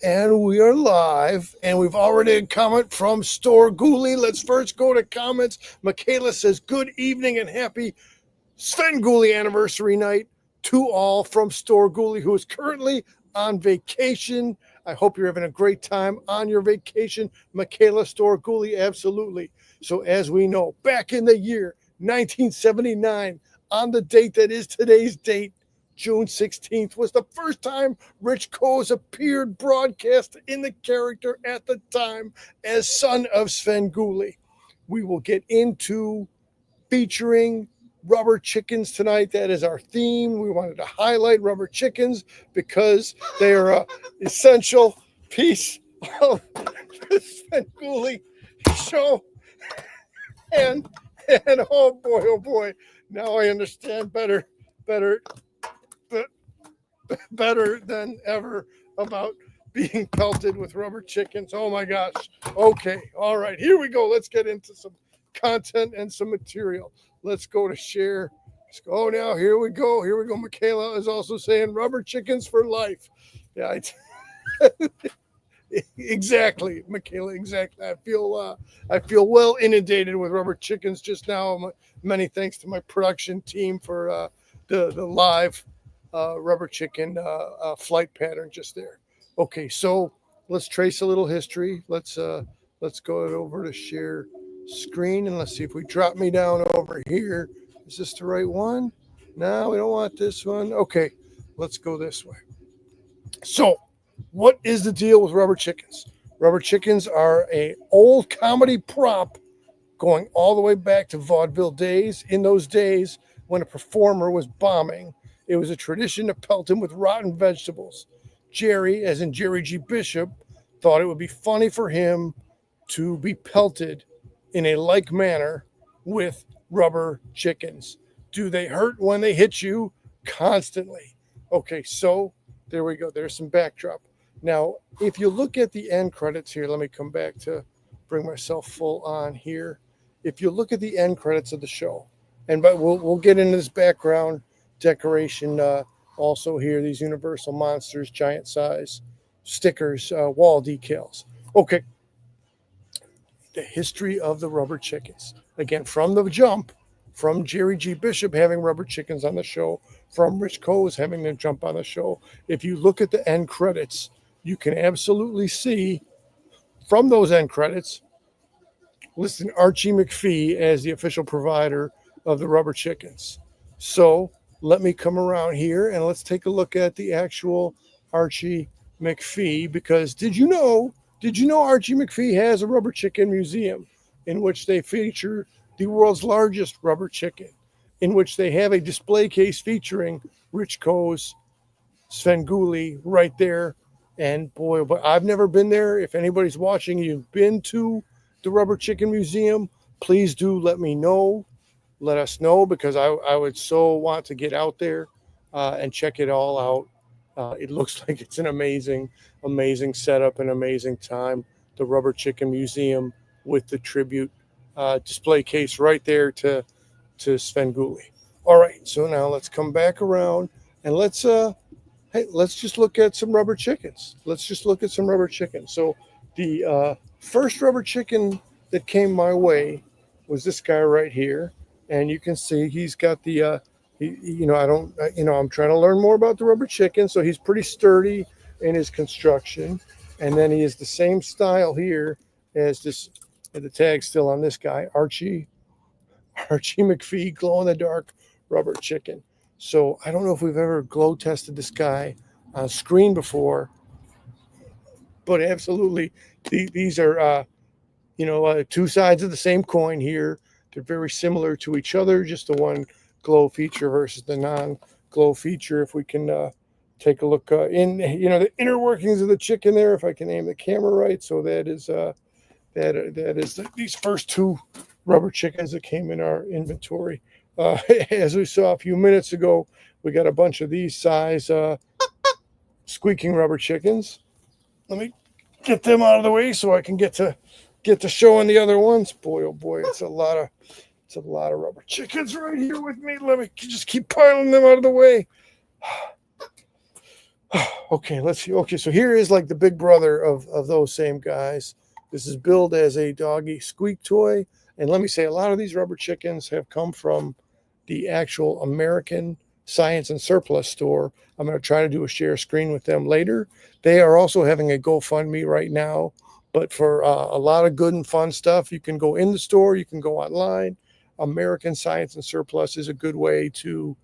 And we are live, and we've already a comment from Store Ghoulie. Let's first go to comments. Michaela says, "Good evening and happy Svengoolie anniversary night to all from Store Ghoulie, who is currently on vacation. I hope you're having a great time on your vacation, Michaela Store Ghoulie. Absolutely. So, as we know, back in the year 1979, on the date that is today's date, June 16th, was the first time Rich Koz appeared broadcast in the character at the time as Son of Svengoolie. We will get into featuring rubber chickens tonight. That is our theme. We wanted to highlight rubber chickens because they are an essential piece of the Svengoolie show. And oh boy, now I understand better than ever about being pelted with rubber chickens. Oh my gosh. Okay. All right. Here we go. Let's get into some content and some material. Let's go to share. Let's go now. Here we go. Michaela is also saying rubber chickens for life. Yeah. Exactly, Michaela. Exactly. I feel well inundated with rubber chickens just now. Many thanks to my production team for the live rubber chicken flight pattern just there. Okay, so let's trace a little history. Let's go over to share screen and let's see if we drop me down over here. Is this the right one? No, we don't want this one. Okay, let's go this way. So, what is the deal with rubber chickens? Rubber chickens are a old comedy prop going all the way back to vaudeville days. In those days, when a performer was bombing, it was a tradition to pelt him with rotten vegetables. Jerry, as in Jerry G. Bishop, thought it would be funny for him to be pelted in a like manner with rubber chickens. Do they hurt when they hit you? Constantly. Okay, so there we go. There's some backdrop. Now, if you look at the end credits here, let me come back to bring myself full on here. If you look at the end credits of the show, and but we'll get into this background decoration also here. These Universal Monsters, giant size stickers, wall decals. Okay, the history of the rubber chickens. Again, from the jump, from Jerry G. Bishop having rubber chickens on the show, from Rich Koz having them jump on the show. If you look at the end credits, you can absolutely see from those end credits listing Archie McPhee as the official provider of the rubber chickens. So let me come around here and let's take a look at the actual Archie McPhee, because did you know Archie McPhee has a rubber chicken museum in which they feature the world's largest rubber chicken, in which they have a display case featuring Rich Koz, Svengoolie right there. And boy, but I've never been there. If anybody's watching, you've been to the Rubber Chicken Museum, please do let me know. Let us know, because I would so want to get out there and check it all out. It looks like it's an amazing setup, an amazing time. The Rubber Chicken Museum with the tribute display case right there to Svengoolie. All right, so now let's come back around and let's just look at some rubber chickens. So the first rubber chicken that came my way was this guy right here, and you can see he's got the I'm trying to learn more about the rubber chicken, so he's pretty sturdy in his construction, and then he is the same style here as this. The tag's still on this guy, Archie McPhee, glow in the dark rubber chicken. So I don't know if we've ever glow tested this guy on screen before, but absolutely, these are two sides of the same coin here. They're very similar to each other, just the one glow feature versus the non-glow feature. If we can take a look in, the inner workings of the chicken there, if I can aim the camera right. So that is these first two rubber chickens that came in our inventory. As we saw a few minutes ago, we got a bunch of these size squeaking rubber chickens. Let me get them out of the way so I can get to showing the other ones. Boy, oh boy, it's a lot of rubber chickens right here with me. Let me just keep piling them out of the way. Okay, let's see. Okay, so here is like the big brother of those same guys. This is billed as a doggy squeak toy. And let me say, a lot of these rubber chickens have come from the actual American Science and Surplus store. I'm going to try to do a share screen with them later. They are also having a GoFundMe right now. But for a lot of good and fun stuff, you can go in the store, you can go online. American Science and Surplus is a good way to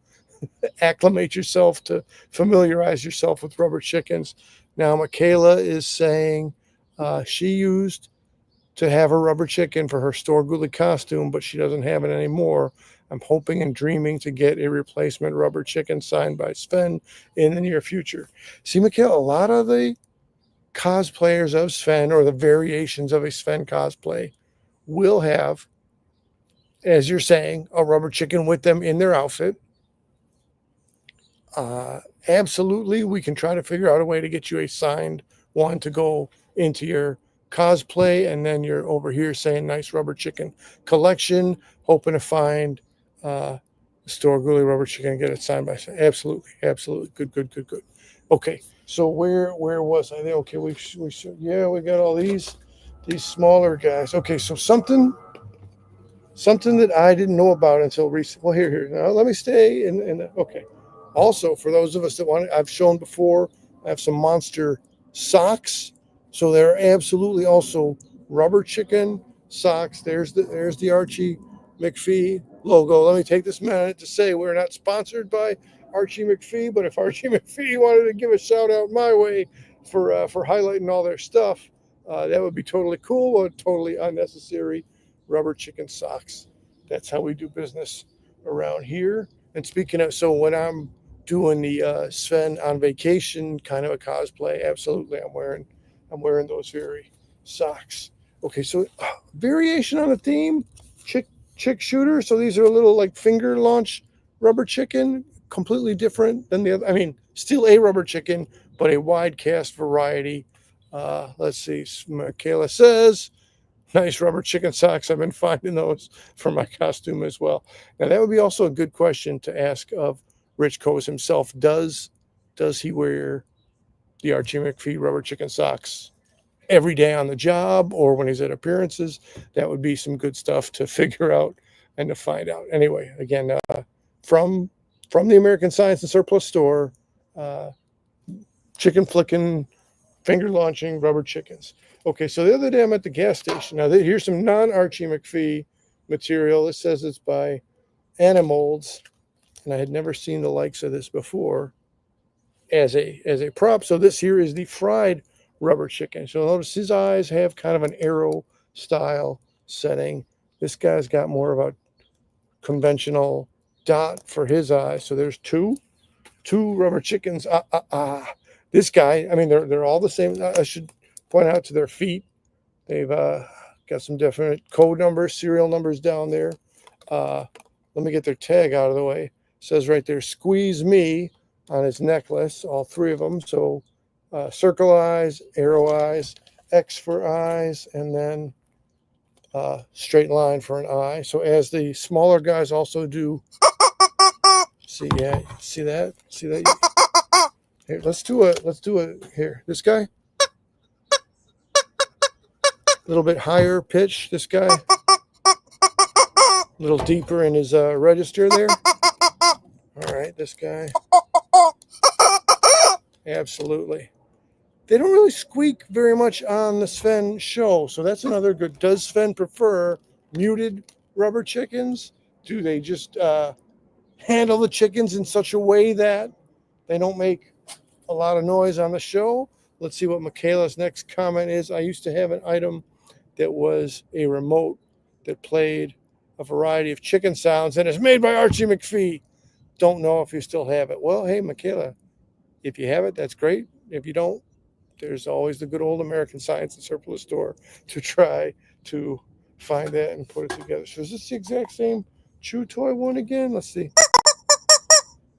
acclimate yourself, to familiarize yourself with rubber chickens. Now, Michaela is saying she used to have a rubber chicken for her Svengoolie costume, but she doesn't have it anymore. I'm hoping and dreaming to get a replacement rubber chicken signed by Sven in the near future. See, Michaela, a lot of the cosplayers of Sven, or the variations of a Sven cosplay, will have, as you're saying, a rubber chicken with them in their outfit. Absolutely, we can try to figure out a way to get you a signed one to go into your cosplay, and then you're over here saying nice rubber chicken collection, hoping to find Svengoolie rubber chicken and get it signed by. Absolutely, absolutely, good. Okay, so where was I there? Okay, we yeah, we got all these smaller guys. Okay, so something that I didn't know about until recently. Well, here. Now let me stay in okay. Also, for those of us that want it, I've shown before, I have some monster socks. So there are absolutely also rubber chicken socks. There's the Archie McPhee logo. Let me take this minute to say we're not sponsored by Archie McPhee, but if Archie McPhee wanted to give a shout out my way for highlighting all their stuff, that would be totally cool, or totally unnecessary. Rubber chicken socks. That's how we do business around here. And speaking of, so when I'm doing the Sven on vacation kind of a cosplay, absolutely, I'm wearing those very socks. Okay, so variation on the theme, chick shooter. So these are a little like finger launch rubber chicken, completely different than the other. I mean, still a rubber chicken, but a wide cast variety. Let's see. Michaela says, nice rubber chicken socks. I've been finding those for my costume as well. Now that would be also a good question to ask of Rich Koz himself. Does he wear the Archie McPhee rubber chicken socks every day on the job or when he's at appearances? That would be some good stuff to figure out and to find out. Anyway, again, from the American Science and Surplus store, chicken flicking, finger launching rubber chickens. Okay, so the other day I'm at the gas station. Now here's some non-Archie McPhee material. It says it's by Animolds, and I had never seen the likes of this before as a prop. So this here is the fried rubber chicken. So notice his eyes have kind of an arrow style setting. This guy's got more of a conventional dot for his eyes. So there's two rubber chickens. This guy, I mean, they're all the same. I should point out to their feet, they've got some different code numbers, serial numbers down there. Let me get their tag out of the way. It says right there, "Squeeze Me" on his necklace, all three of them. So circle eyes, arrow eyes, X for eyes, and then straight line for an eye. So as the smaller guys also do. See that? Here, let's do it here. This guy, a little bit higher pitch. This guy, a little deeper in his register there. All right, this guy, absolutely. They don't really squeak very much on the Sven show, so that's another good. Does Sven prefer muted rubber chickens? Do they just handle the chickens in such a way that they don't make a lot of noise on the show? Let's see what Michaela's next comment is. I used to have an item that was a remote that played a variety of chicken sounds, and it's made by Archie McPhee. Don't know if you still have it. Well, hey, Michaela, if you have it, that's great. If you don't, there's always the good old American Science and Surplus store to try to find that and put it together. So is this the exact same chew toy one again? Let's see.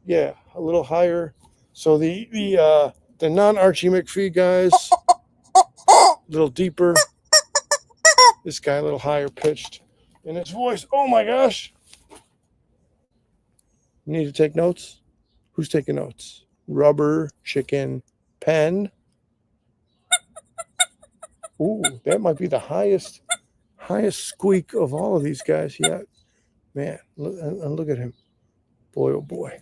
Yeah, a little higher. So the non-Archie McPhee guys, a little deeper. This guy a little higher pitched in his voice. Oh my gosh. You need to take notes? Who's taking notes? rubber chicken pen. Ooh, that might be the highest squeak of all of these guys yet. Man, look at him. Boy, oh boy.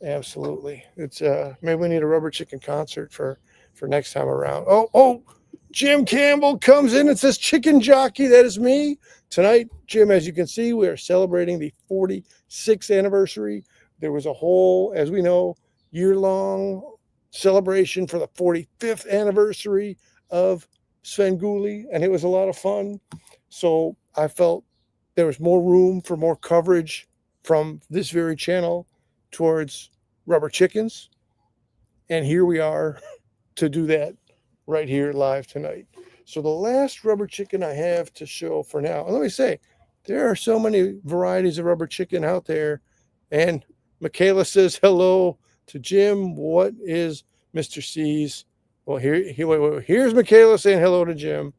Absolutely. It's maybe we need a rubber chicken concert for next time around. Oh, Jim Campbell comes in and says chicken jockey. That is me. Tonight, Jim, as you can see, we are celebrating the 46th anniversary. There was a whole, as we know, year-long celebration for the 45th anniversary of Svengoolie, and it was a lot of fun. So I felt there was more room for more coverage from this very channel towards rubber chickens. And here we are to do that right here live tonight. So the last rubber chicken I have to show for now, and let me say, there are so many varieties of rubber chicken out there. And Michaela says hello to Jim. What is Mr. C's? Well, here's Michaela saying hello to Jim.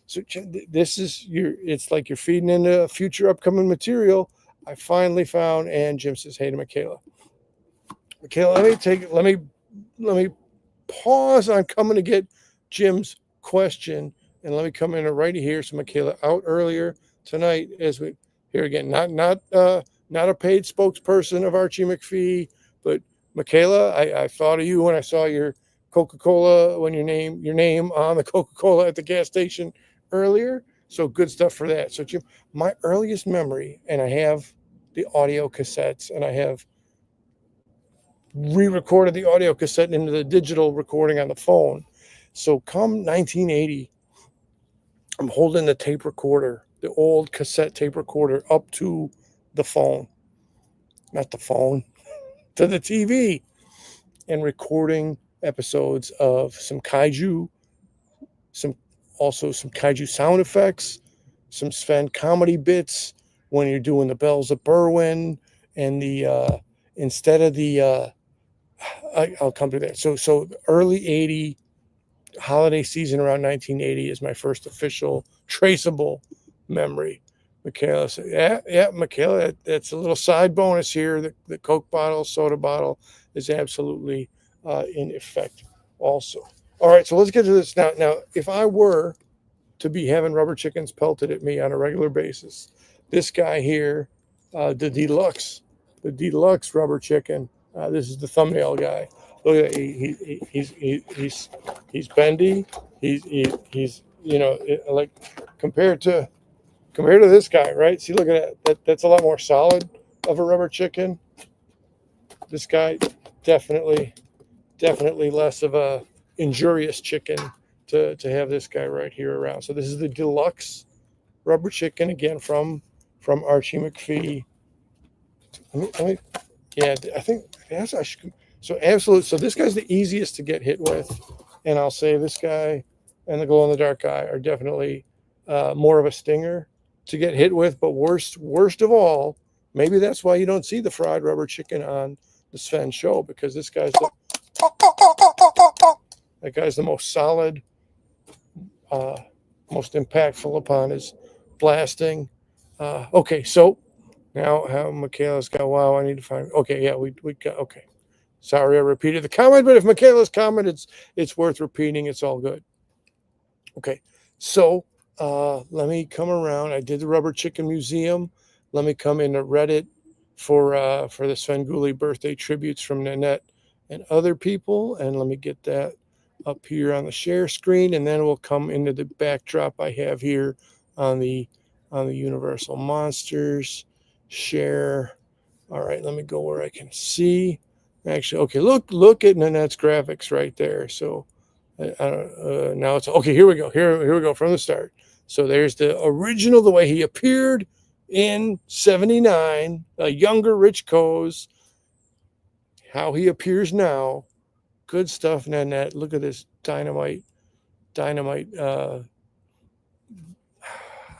So this is it's like you're feeding into future upcoming material. I finally found, and Jim says, hey to Michaela. Michaela, let me pause on coming to get Jim's question, and let me come in right here. So Michaela out earlier tonight, as we here again, not a paid spokesperson of Archie McPhee, but Michaela, I thought of you when I saw your Coca-Cola, when your name on the Coca-Cola at the gas station earlier. So good stuff for that. So Jim, my earliest memory, and I have the audio cassettes, and I have re-recorded the audio cassette into the digital recording on the phone. So come 1980, I'm holding the tape recorder, the old cassette tape recorder, up to the phone, not the phone, to the TV, and recording episodes of some kaiju, some kaiju sound effects, some Sven comedy bits when you're doing the Bells of Berwyn, and the instead of the I'll come to that. So early 80 holiday season around 1980 is my first official traceable memory. Michaela said, yeah, Michaela, that's a little side bonus here. The Coke bottle, soda bottle is absolutely in effect also. All right, so let's get to this now. Now, if I were to be having rubber chickens pelted at me on a regular basis, this guy here, the deluxe rubber chicken, this is the thumbnail guy. Look at that. He's bendy. He's like compared to this guy, right? See, look at that. That's a lot more solid of a rubber chicken. This guy definitely less of a injurious chicken to have this guy right here around. So this is the deluxe rubber chicken, again from Archie McPhee. Yeah, I think I should. So absolutely. So this guy's the easiest to get hit with, and I'll say this guy and the glow in the dark guy are definitely more of a stinger to get hit with. But worst of all, maybe that's why you don't see the fried rubber chicken on the Sven show, because this guy's the most solid, most impactful upon his blasting. Okay, so now how Michaela's got, wow, I need to find, okay, yeah, we got, okay. Sorry, I repeated the comment, but if Michaela's comment, it's worth repeating. It's all good. Okay, so let me come around. I did the Rubber Chicken Museum. Let me come into Reddit for the Svengoolie birthday tributes from Nanette and other people, and let me get that up here on the share screen, and then we'll come into the backdrop I have here on the Universal Monsters share. All right, let me go where I can see. Actually, okay, look at Nanette's graphics right there. So now it's okay. Here we go. Here we go from the start. So there's the original, the way he appeared in '79, a younger Rich Koz. How he appears now, good stuff, Nanette. Look at this dynamite. I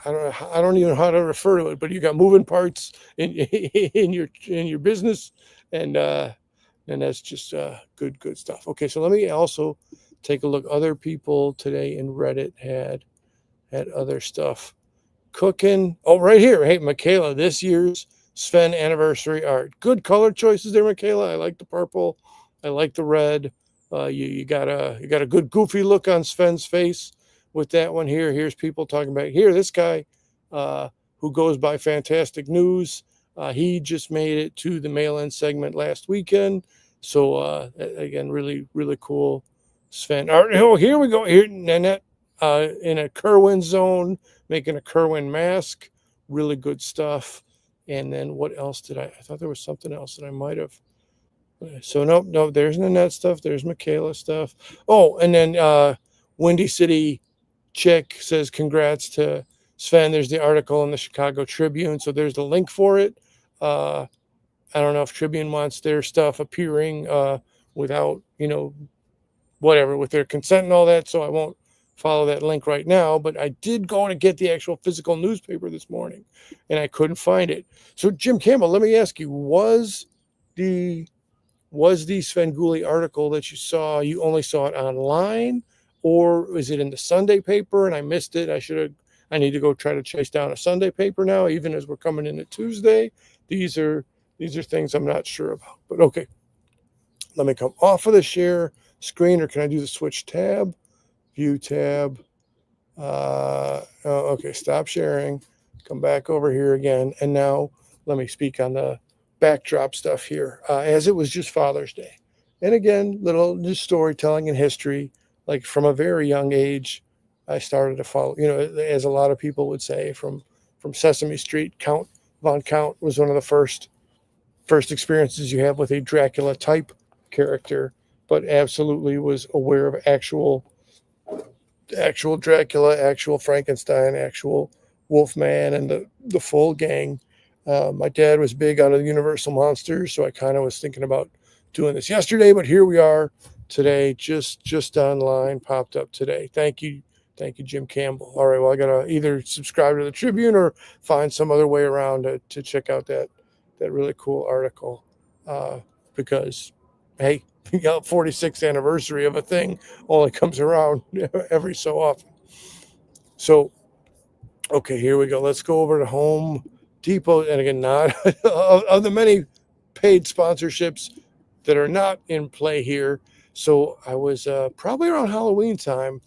don't even know how to refer to it, but you got moving parts in your business, and that's just good stuff. Okay, so let me also take a look. Other people today in Reddit had other stuff cooking. Oh, right here. Hey, Michaela, this year's Sven anniversary art. Good color choices there, Michaela. I like the purple. I like the red. You got a good goofy look on Sven's face with that one here. Here's people talking about here. This guy uh, who goes by Fantastic News. He just made it to the mail-in segment last weekend. So again, really cool Sven. All right, oh, here we go. Here Nanette in a Kerwin zone, making a Kerwin mask. Really good stuff. And then what else did I thought there was something else that I might have. So nope, there's Nanette stuff. There's Michaela stuff. Oh, and then Windy City Chick says congrats to Sven. There's the article in the Chicago Tribune. So there's the link for it. I don't know if Tribune wants their stuff appearing without, whatever, with their consent and all that. So I won't follow that link right now. But I did go to get the actual physical newspaper this morning and I couldn't find it. So Jim Campbell, let me ask you, was the Svengoolie article that you saw, you only saw it online, or is it in the Sunday paper and I missed it? I need to go try to chase down a Sunday paper now, even as we're coming into Tuesday. These are things I'm not sure about. But okay, let me come off of the share screen, or can I do the switch tab? View tab. Okay, stop sharing. Come back over here again. And now let me speak on the backdrop stuff here, as it was just Father's Day. And again, little just storytelling and history. Like from a very young age, I started to follow, as a lot of people would say, from Sesame Street. Count Von Count was one of the first experiences you have with a Dracula type character, but absolutely was aware of actual Dracula, actual Frankenstein, actual Wolfman, and the full gang. My dad was big on the Universal Monsters, so I kind of was thinking about doing this yesterday, but here we are today, just online, popped up today. Thank you, Jim Campbell. All right, well, I gotta either subscribe to the Tribune or find some other way around to check out that really cool article, because hey, 46th anniversary of a thing only comes around every so often. So okay, here we go. Let's go over to Home Depot, and again, not of the many paid sponsorships that are not in play here. So I was probably around Halloween time,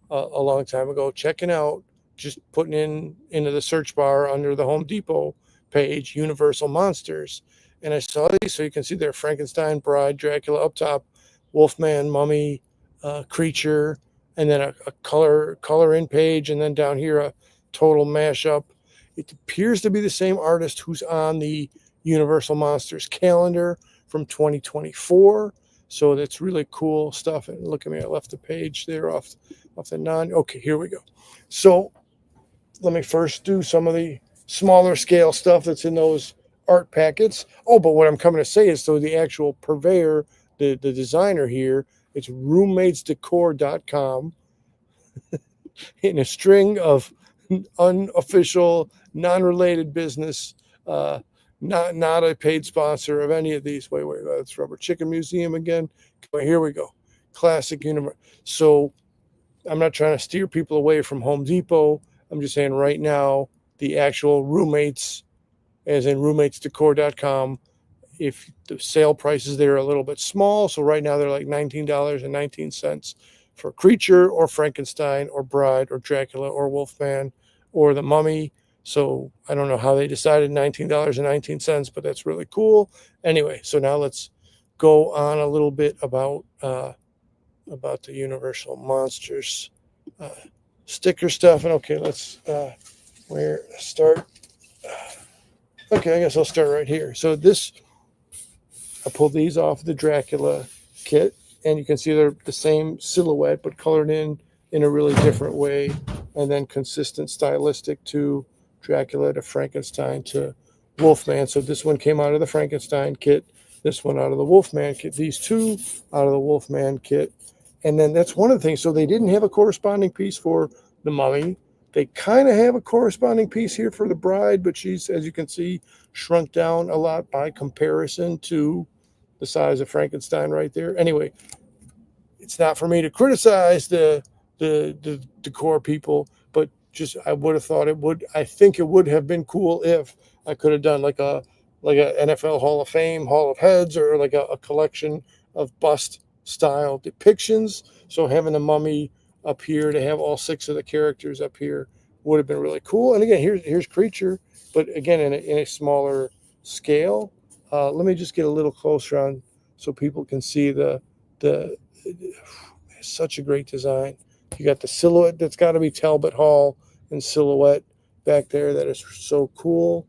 a long time ago, checking out, just putting into the search bar under the Home Depot page, Universal Monsters. And I saw these, so you can see there, Frankenstein, Bride, Dracula up top, Wolfman, Mummy, Creature, and then a color in page, and then down here a total mashup. It appears to be the same artist who's on the Universal Monsters calendar from 2024. So that's really cool stuff. And look at me, I left the page there off the non. Okay, here we go. So let me first do some of the smaller scale stuff that's in those art packets. Oh, but what I'm coming to say is, so the actual purveyor, the designer here, it's roommatesdecor.com in a string of unofficial, non-related business, not a paid sponsor of any of these. Wait, that's Rubber Chicken Museum again. Here we go. Classic universe. So I'm not trying to steer people away from Home Depot. I'm just saying right now, the actual roommates, as in roommatesdecor.com, if the sale prices there are a little bit small. So right now they're like $19.19 for Creature or Frankenstein or Bride or Dracula or Wolfman or the Mummy. So I don't know how they decided $19.19, but that's really cool. Anyway, so now let's go on a little bit about the Universal Monsters sticker stuff. And okay, let's start. Okay, I guess I'll start right here. So I pulled these off the Dracula kit, and you can see they're the same silhouette, but colored in a really different way, and then consistent stylistic to Dracula to Frankenstein to Wolfman. So this one came out of the Frankenstein kit, this one out of the Wolfman kit, these two out of the Wolfman kit. And then that's one of the things. So they didn't have a corresponding piece for the Mummy. They kind of have a corresponding piece here for the Bride, but she's, as you can see, shrunk down a lot by comparison to the size of Frankenstein right there. Anyway, it's not for me to criticize the decor people, but just I would have thought I think it would have been cool if I could have done like a like a NFL Hall of Fame, Hall of Heads, or like a collection of bust style depictions. So having a mummy up here to have all 6 of the characters up here would have been really cool. And again, here's Creature, but again in a smaller scale. Let me just get a little closer on so people can see the such a great design. You got the silhouette that's got to be Talbot Hall in silhouette back there. That is so cool.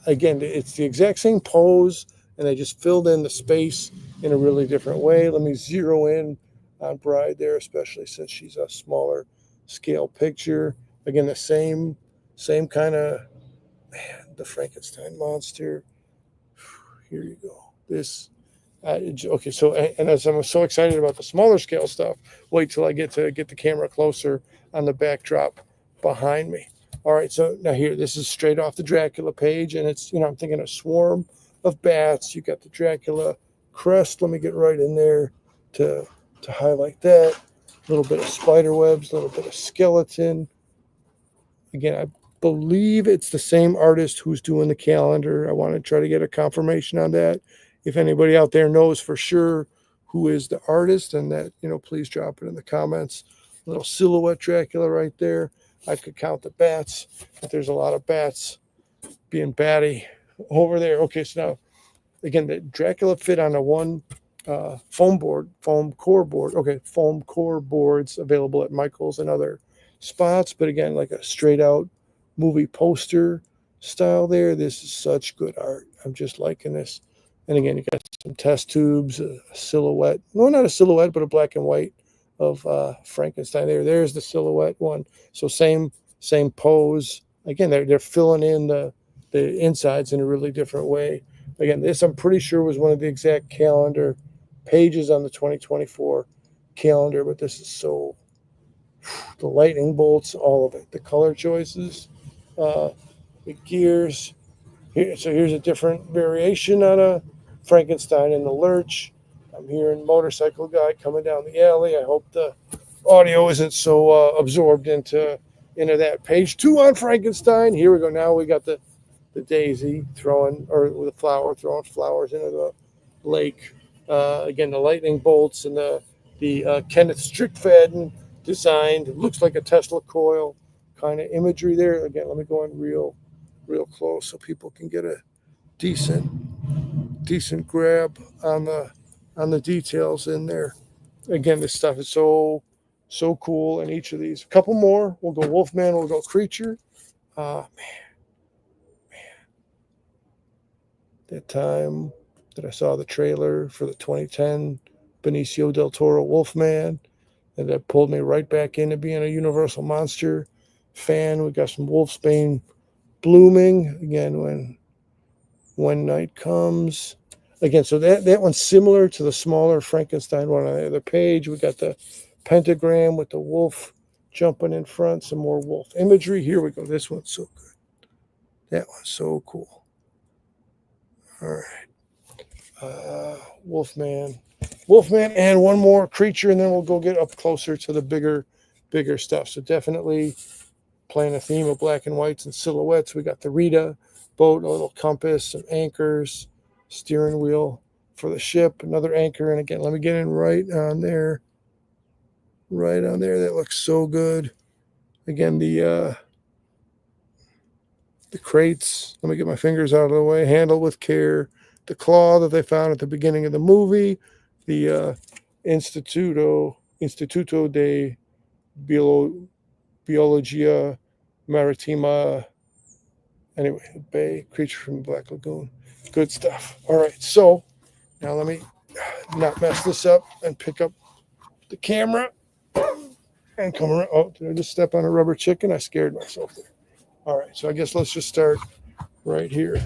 Again, it's the exact same pose, and they just filled in the space in a really different way. Let me zero in on Bride there, especially since she's a smaller scale picture. Again, the same kind of, man, the Frankenstein monster. Here you go. This okay, so and as I'm so excited about the smaller scale stuff, wait till I get the camera closer on the backdrop behind me. All right, so now here, this is straight off the Dracula page, and it's, I'm thinking a swarm of bats. You got the Dracula crest. Let me get right in there to highlight that. A little bit of spider webs, a little bit of skeleton. Again, I believe it's the same artist who's doing the calendar. I want to try to get a confirmation on that. If anybody out there knows for sure who is the artist, and that, please drop it in the comments. A little silhouette Dracula right there. I could count the bats, but there's a lot of bats being batty over there. Okay, so now, again, the Dracula fit on a one foam core board. Okay, foam core boards available at Michael's and other spots, but again, like a straight out movie poster style there. This is such good art. I'm just liking this. And again, you got some test tubes, a silhouette. No, not a silhouette, but a black and white of Frankenstein there. There's the silhouette one. So same pose. Again, they're filling in the insides in a really different way. Again, this I'm pretty sure was one of the exact calendar pages on the 2024 calendar, but this is so, the lightning bolts, all of it, the color choices, the gears. So here's a different variation on a Frankenstein in the lurch. I'm hearing motorcycle guy coming down the alley. I hope the audio isn't so absorbed into that. Page 2 on Frankenstein. Here we go. Now we got the daisy throwing, or the flower throwing flowers into the lake. Again, the lightning bolts and the Kenneth Strickfaden designed. It looks like a Tesla coil kind of imagery there. Again, let me go in real close so people can get a decent grab on the details in there. Again, this stuff is so cool in each of these. A couple more. We'll go Wolfman. We'll go Creature. Man. That time that I saw the trailer for the 2010 Benicio del Toro Wolfman, and that pulled me right back into being a Universal Monster fan. We got some Wolfsbane blooming again when night comes. Again, so that one's similar to the smaller Frankenstein one on the other page. We got the pentagram with the wolf jumping in front, some more wolf imagery. Here we go. This one's so good. That one's so cool. All right. Wolfman, and one more Creature, and then we'll go get up closer to the bigger stuff. So definitely playing a theme of black and whites and silhouettes. We got the Rita boat, a little compass, some anchors, steering wheel for the ship, another anchor. And again, let me get in right on there. That looks so good. Again, the crates, let me get my fingers out of the way, handle with care. The claw that they found at the beginning of the movie, the Instituto de Biologia Maritima, anyway, bay, creature from the Black Lagoon. Good stuff. All right, so now let me not mess this up and pick up the camera and come around. Oh, did I just step on a rubber chicken? I scared myself there. All right, so I guess let's just start right here.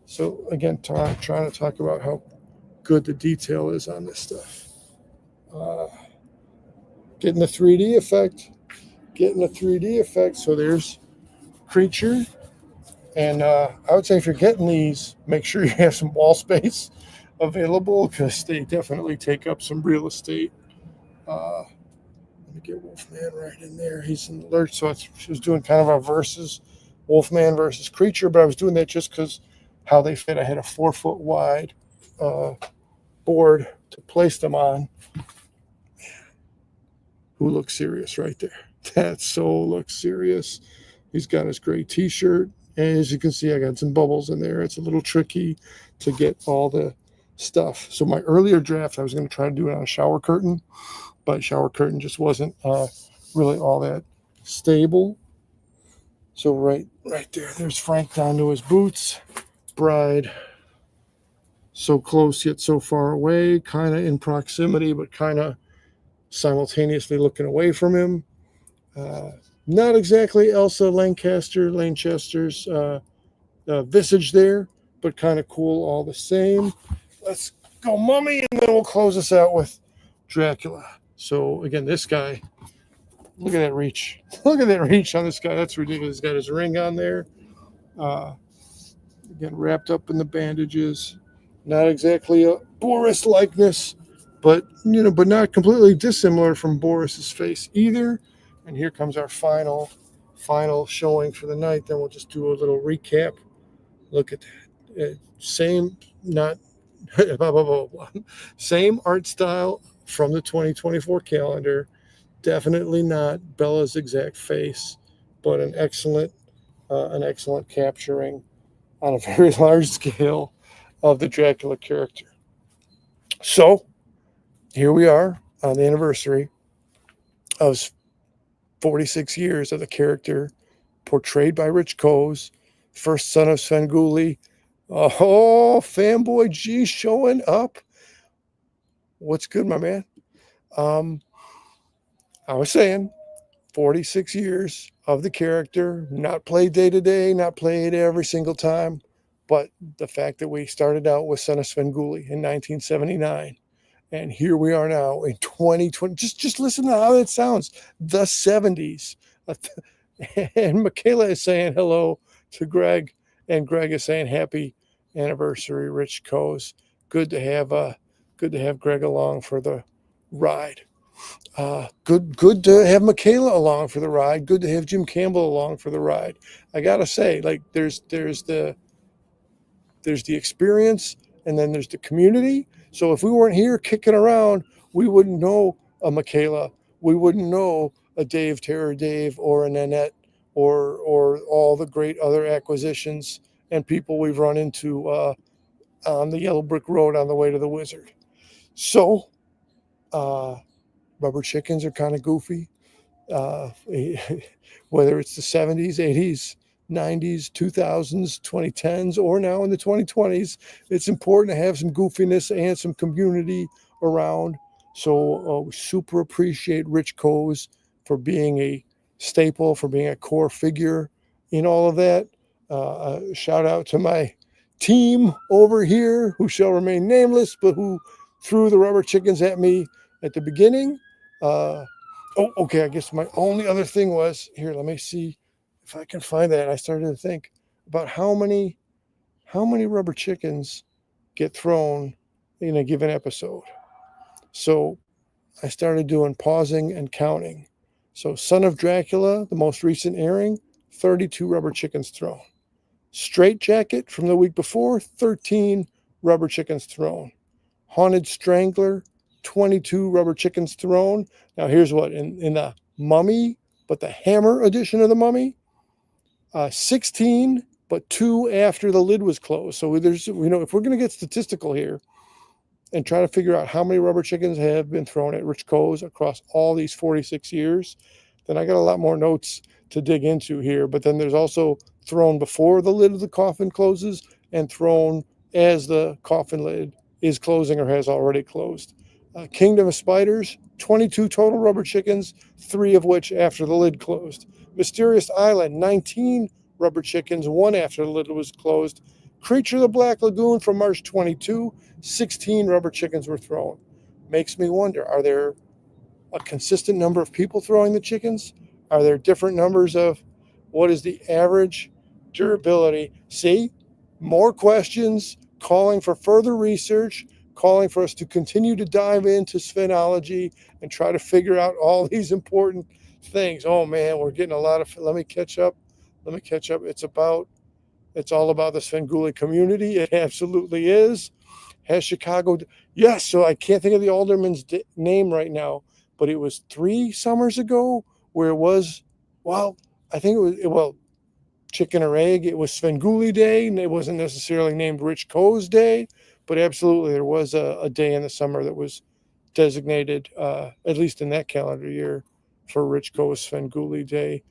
So again, trying to talk about how good the detail is on this stuff. Getting the 3D effect. So there's Creature. And I would say if you're getting these, make sure you have some wall space available, because they definitely take up some real estate. Let me get Wolfman right in there. He's in the lurch. So she was doing kind of a versus Wolfman versus Creature, but I was doing that just because how they fit. I had a 4-foot wide board to place them on. Who looks serious right there? That soul looks serious. He's got his gray t-shirt. And as you can see, I got some bubbles in there. It's a little tricky to get all the stuff. So my earlier draft, I was going to try to do it on a shower curtain, but shower curtain just wasn't really all that stable. So right there, there's Frank down to his boots. Bride, so close yet so far away, kind of in proximity, but kind of simultaneously looking away from him. Not exactly Elsa Lanchester's visage there, but kind of cool all the same. Let's go mummy, and then we'll close this out with Dracula. So again, this guy, look at that reach. Look at that reach on this guy. That's ridiculous. He's got his ring on there. Again, wrapped up in the bandages. Not exactly a Boris likeness, but not completely dissimilar from Boris's face either. And here comes our final showing for the night. Then we'll just do a little recap. Look at that. Same art style from the 2024 calendar. Definitely not Bella's exact face, but an excellent capturing on a very large scale of the Dracula character. So here we are on the anniversary of 46 years of the character portrayed by Rich Koz, first Son of Svengoolie. Oh, fanboy G showing up. What's good, my man? I was saying 46 years of the character, not played day to day, not played every single time, but the fact that we started out with Son of Svengoolie in 1979. And here we are now in 2020. Just listen to how it sounds. The 70s. And Michaela is saying hello to Greg, and Greg is saying happy anniversary, Rich Koz. Good to have Greg along for the ride. Good to have Michaela along for the ride. Good to have Jim Campbell along for the ride. I gotta say, like there's the experience, and then there's the community. So if we weren't here kicking around, we wouldn't know a Michaela. We wouldn't know a Dave, Terror Dave, or a Nanette, or all the great other acquisitions and people we've run into on the Yellow Brick Road on the way to the Wizard. So rubber chickens are kind of goofy. Whether it's the 70s, 80s, 90s, 2000s, 2010s, or now in the 2020s, it's important to have some goofiness and some community around. So super appreciate Rich Koz for being a staple, for being a core figure in all of that. Shout out to my team over here, who shall remain nameless, but who threw the rubber chickens at me at the beginning. Okay. I guess my only other thing was here. Let me see if I can find that. I started to think about how many rubber chickens get thrown in a given episode. So I started doing pausing and counting. So Son of Dracula, the most recent airing, 32 rubber chickens thrown. Straight Jacket from the week before, 13 rubber chickens thrown. Haunted Strangler, 22 rubber chickens thrown. Now here's what in the Mummy, but the Hammer edition of the Mummy, 16, but 2 after the lid was closed. So there's, if we're going to get statistical here and try to figure out how many rubber chickens have been thrown at Rich Koz across all these 46 years, then I got a lot more notes to dig into here. But then there's also thrown before the lid of the coffin closes and thrown as the coffin lid is closing or has already closed. Kingdom of Spiders, 22 total rubber chickens, 3 of which after the lid closed. Mysterious Island, 19 rubber chickens, 1 after the lid was closed. Creature of the Black Lagoon from March 22, 16 rubber chickens were thrown. Makes me wonder, are there a consistent number of people throwing the chickens? Are there different numbers of what is the average durability? See, more questions, calling for further research, calling for us to continue to dive into Svenology and try to figure out all these important things. Oh man, we're getting a lot of, let me catch up. It's about It's all about the Svengoolie community. It absolutely is. Has Chicago? Yes. So I can't think of the alderman's name right now, but it was 3 summers ago where it was. Well, I think it was chicken or egg. It was Svengoolie Day, and it wasn't necessarily named Rich Koz Day, but absolutely there was a day in the summer that was designated, at least in that calendar year, for Rich Koz Svengoolie Day.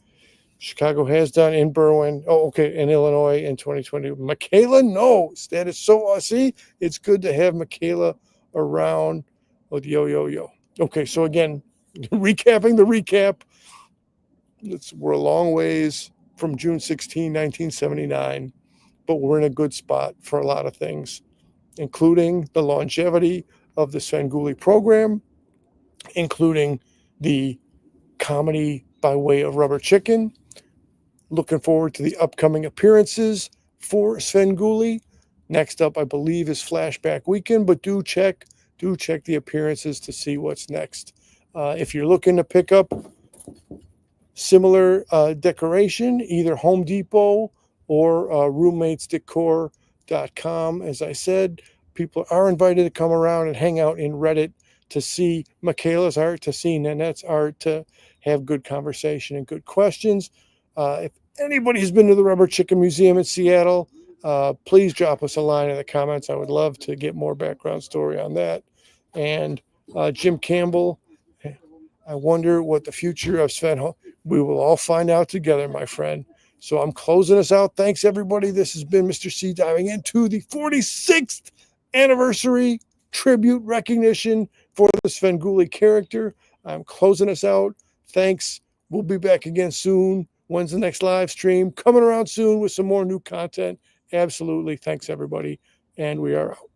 Chicago has done in Berwyn. Oh, okay, in Illinois in 2020. Michaela, no, that is so. See, it's good to have Michaela around with yo. Okay, so again, recapping the recap. We're a long ways from June 16, 1979, but we're in a good spot for a lot of things, including the longevity of the Svengoolie program, including the comedy by way of Rubber Chicken. Looking forward to the upcoming appearances for Svengoolie. Next up, I believe, is Flashback Weekend, but do check the appearances to see what's next. If you're looking to pick up similar decoration, either Home Depot or roommatesdecor.com. As I said, people are invited to come around and hang out in Reddit to see Michaela's art, to see Nanette's art, to have good conversation and good questions. If anybody's been to the Rubber Chicken Museum in Seattle, please drop us a line in the comments. I would love to get more background story on that. And Jim Campbell, I wonder what the future of Sven. We will all find out together, my friend. So I'm closing us out. Thanks, everybody. This has been Mr. C diving into the 46th anniversary tribute recognition for the Svengoolie character. I'm closing us out. Thanks. We'll be back again soon. When's the next live stream? Coming around soon with some more new content. Absolutely. Thanks, everybody. And we are out.